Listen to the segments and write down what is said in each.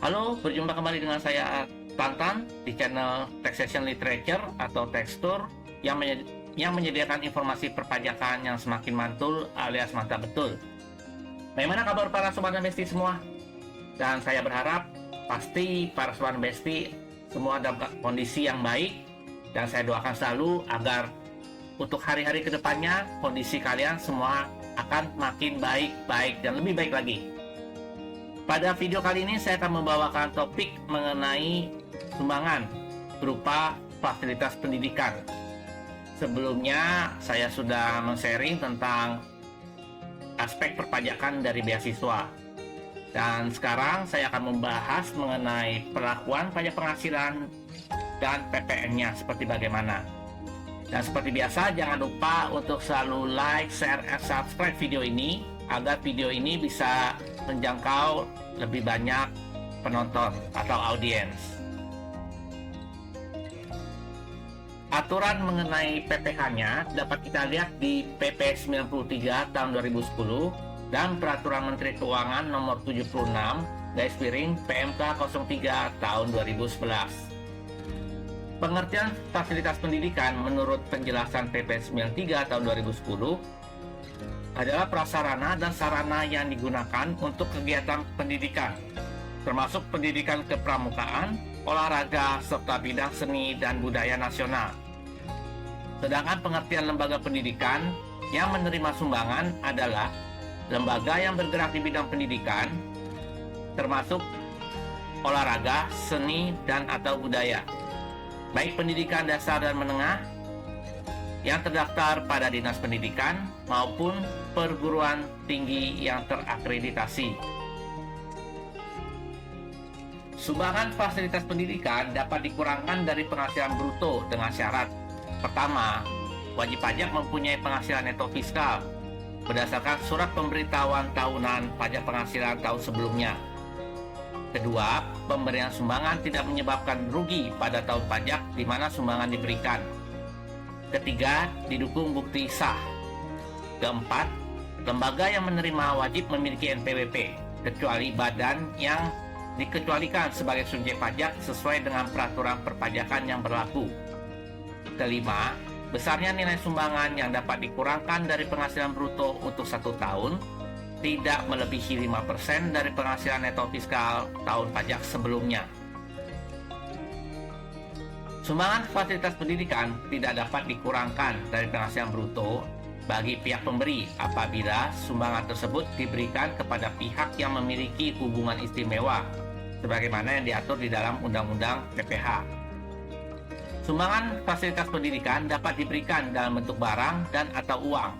Halo, berjumpa kembali dengan saya Tantan di channel Taxation Literature atau Tekstur yang menyediakan informasi perpajakan yang semakin mantul alias mantap betul. Bagaimana kabar para sobat investi semua? Dan saya berharap pasti para sobat investi semua dalam kondisi yang baik, dan saya doakan selalu agar untuk hari-hari kedepannya kondisi kalian semua akan makin baik dan lebih baik lagi. Pada video kali ini saya akan membawakan topik mengenai sumbangan berupa fasilitas pendidikan. Sebelumnya saya sudah men-sharing tentang aspek perpajakan dari beasiswa. Dan sekarang saya akan membahas mengenai perlakuan pajak penghasilan dan PPN-nya seperti bagaimana. Dan seperti biasa jangan lupa untuk selalu like, share, dan subscribe video ini agar video ini bisa menjangkau lebih banyak penonton atau audiens. Aturan mengenai PPh-nya dapat kita lihat di PP 93 tahun 2010 dan Peraturan Menteri Keuangan nomor 76 PMK 03 tahun 2011. Pengertian fasilitas pendidikan menurut penjelasan PP 93 tahun 2010 adalah prasarana dan sarana yang digunakan untuk kegiatan pendidikan, termasuk pendidikan kepramukaan, olahraga, serta bidang seni dan budaya nasional. Sedangkan pengertian lembaga pendidikan yang menerima sumbangan adalah lembaga yang bergerak di bidang pendidikan, termasuk olahraga, seni, dan atau budaya, baik pendidikan dasar dan menengah, yang terdaftar pada Dinas Pendidikan maupun perguruan tinggi yang terakreditasi. Sumbangan fasilitas pendidikan dapat dikurangkan dari penghasilan bruto dengan syarat: pertama, wajib pajak mempunyai penghasilan neto fiskal berdasarkan surat pemberitahuan tahunan pajak penghasilan tahun sebelumnya. Kedua, pemberian sumbangan tidak menyebabkan rugi pada tahun pajak di mana sumbangan diberikan. Ketiga, didukung bukti sah. Keempat, lembaga yang menerima wajib memiliki NPWP, kecuali badan yang dikecualikan sebagai subjek pajak sesuai dengan peraturan perpajakan yang berlaku. Kelima, besarnya nilai sumbangan yang dapat dikurangkan dari penghasilan bruto untuk 1 tahun tidak melebihi 5% dari penghasilan neto fiskal tahun pajak sebelumnya. Sumbangan fasilitas pendidikan tidak dapat dikurangkan dari penghasilan bruto bagi pihak pemberi apabila sumbangan tersebut diberikan kepada pihak yang memiliki hubungan istimewa sebagaimana yang diatur di dalam Undang-Undang PPh. Sumbangan fasilitas pendidikan dapat diberikan dalam bentuk barang dan atau uang.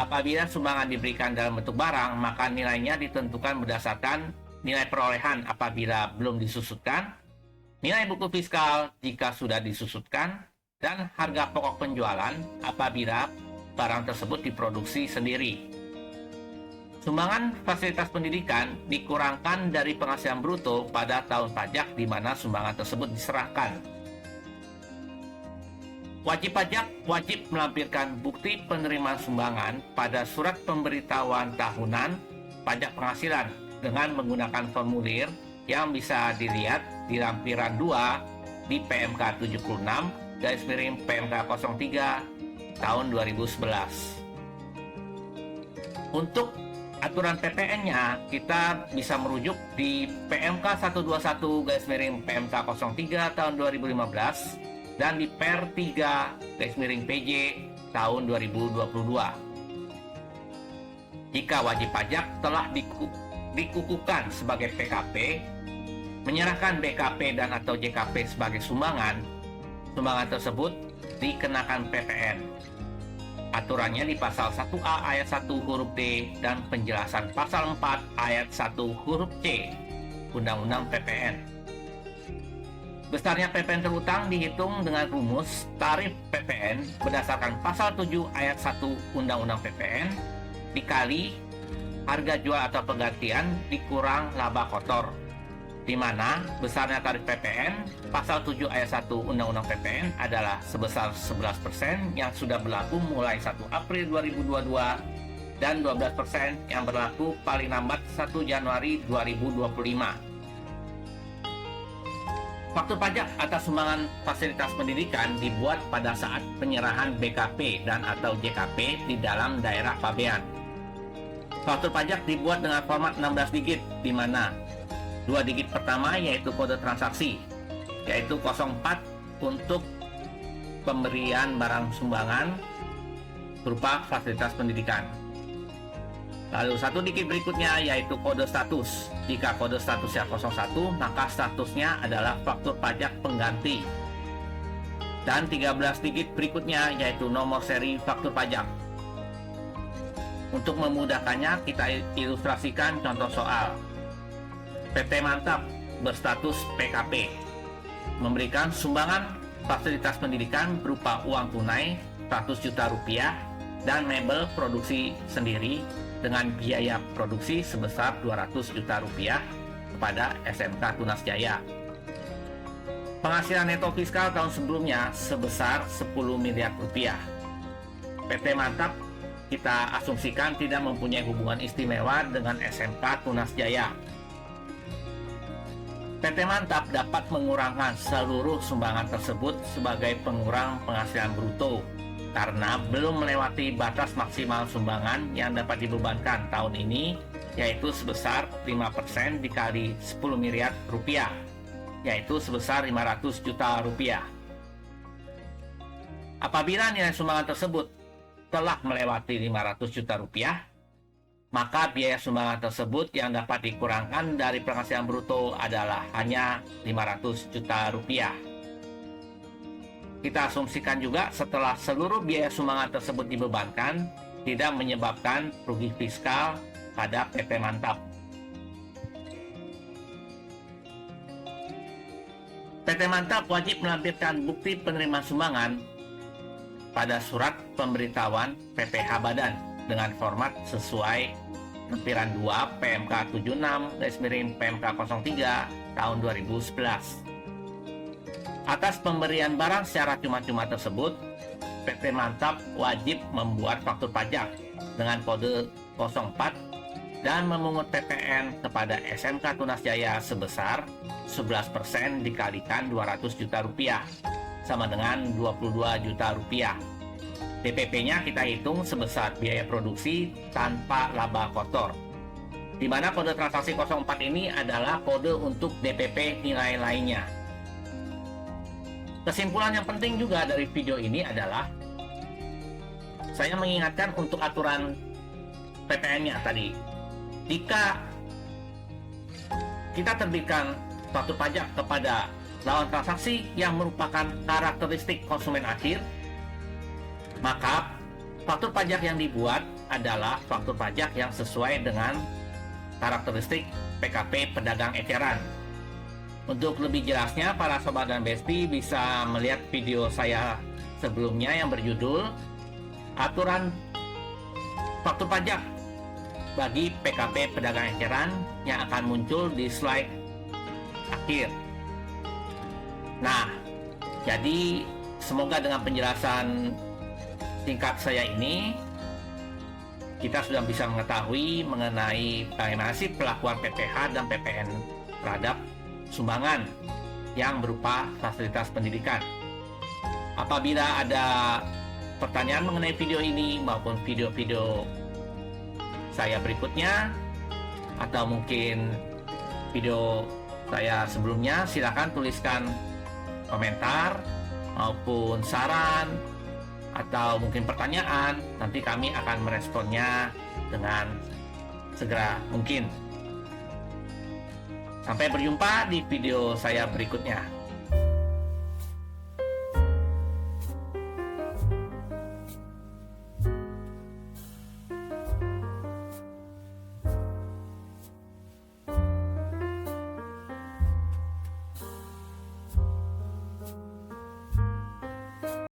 Apabila sumbangan diberikan dalam bentuk barang, maka nilainya ditentukan berdasarkan nilai perolehan apabila belum disusutkan, nilai buku fiskal jika sudah disusutkan, dan harga pokok penjualan apabila barang tersebut diproduksi sendiri. Sumbangan fasilitas pendidikan dikurangkan dari penghasilan bruto pada tahun pajak di mana sumbangan tersebut diserahkan. Wajib pajak wajib melampirkan bukti penerimaan sumbangan pada surat pemberitahuan tahunan pajak penghasilan dengan menggunakan formulir yang bisa dilihat di lampiran 2 di PMK 76 PMK 03 tahun 2011. Untuk aturan PPN-nya kita bisa merujuk di PMK 121 PMK 03 tahun 2015 dan di Per 3 PJ tahun 2022. Jika wajib pajak telah dikukuhkan sebagai PKP, menyerahkan BKP dan atau JKP sebagai sumbangan tersebut dikenakan PPN. Aturannya di pasal 1A ayat 1 huruf D dan penjelasan pasal 4 ayat 1 huruf C Undang-Undang PPN. Besarnya PPN terutang dihitung dengan rumus tarif PPN berdasarkan pasal 7 ayat 1 Undang-Undang PPN dikali harga jual atau penggantian dikurang laba kotor, di mana besarnya tarif PPN pasal 7 ayat 1 Undang-Undang PPN adalah sebesar 11% yang sudah berlaku mulai 1 April 2022 dan 12% yang berlaku paling lambat 1 Januari 2025. Faktur pajak atas sumbangan fasilitas pendidikan dibuat pada saat penyerahan BKP dan atau JKP di dalam daerah pabean. Faktur pajak dibuat dengan format 16 digit, di mana 2 digit pertama yaitu kode transaksi, yaitu 04 untuk pemberian barang sumbangan berupa fasilitas pendidikan. Lalu 1 digit berikutnya yaitu kode status. Jika kode statusnya 01, maka statusnya adalah faktur pajak pengganti. Dan 13 digit berikutnya yaitu nomor seri faktur pajak. Untuk memudahkannya, kita ilustrasikan contoh soal. PT Mantap berstatus PKP, memberikan sumbangan fasilitas pendidikan berupa uang tunai 100 juta rupiah dan mebel produksi sendiri dengan biaya produksi sebesar 200 juta rupiah kepada SMK Tunas Jaya. Penghasilan neto fiskal tahun sebelumnya sebesar 10 miliar rupiah. PT Mantap kita asumsikan tidak mempunyai hubungan istimewa dengan SMK Tunas Jaya. PT Mantap dapat mengurangkan seluruh sumbangan tersebut sebagai pengurang penghasilan bruto karena belum melewati batas maksimal sumbangan yang dapat dibebankan tahun ini, yaitu sebesar 5% dikali 10 miliar rupiah, yaitu sebesar 500 juta rupiah. Apabila nilai sumbangan tersebut telah melewati 500 juta rupiah, maka biaya sumbangan tersebut yang dapat dikurangkan dari penghasilan bruto adalah hanya 500 juta rupiah. Kita asumsikan juga setelah seluruh biaya sumbangan tersebut dibebankan, tidak menyebabkan rugi fiskal pada PT Mantap. PT Mantap wajib melampirkan bukti penerima sumbangan pada surat pemberitahuan PPh Badan dengan format sesuai lempiran 2 PMK 76/PMK 03 tahun 2011. Atas pemberian barang secara cuma-cuma tersebut, PT Mantap wajib membuat faktur pajak dengan kode 04 dan memungut PPN kepada SMK Tunas Jaya sebesar 11% dikalikan 200 juta rupiah, sama dengan 22 juta rupiah. DPP-nya kita hitung sebesar biaya produksi tanpa laba kotor, di mana kode transaksi 04 ini adalah kode untuk DPP nilai lainnya. Kesimpulan yang penting juga dari video ini adalah saya mengingatkan untuk aturan PPN-nya tadi. Jika kita terbitkan faktur pajak kepada lawan transaksi yang merupakan karakteristik konsumen akhir, maka faktur pajak yang dibuat adalah faktur pajak yang sesuai dengan karakteristik PKP pedagang eceran. Untuk lebih jelasnya, para sobat dan besti bisa melihat video saya sebelumnya yang berjudul Aturan Faktur Pajak bagi PKP pedagang eceran yang akan muncul di slide akhir. Nah, jadi semoga dengan penjelasan singkat saya ini kita sudah bisa mengetahui mengenai bagaimana sih pelakuan PPh dan PPN terhadap sumbangan yang berupa fasilitas pendidikan. Apabila ada pertanyaan mengenai video ini maupun video-video saya berikutnya atau mungkin video saya sebelumnya, silakan tuliskan komentar maupun saran atau mungkin pertanyaan. Nanti kami akan meresponnya dengan segera mungkin. Sampai berjumpa di video saya berikutnya.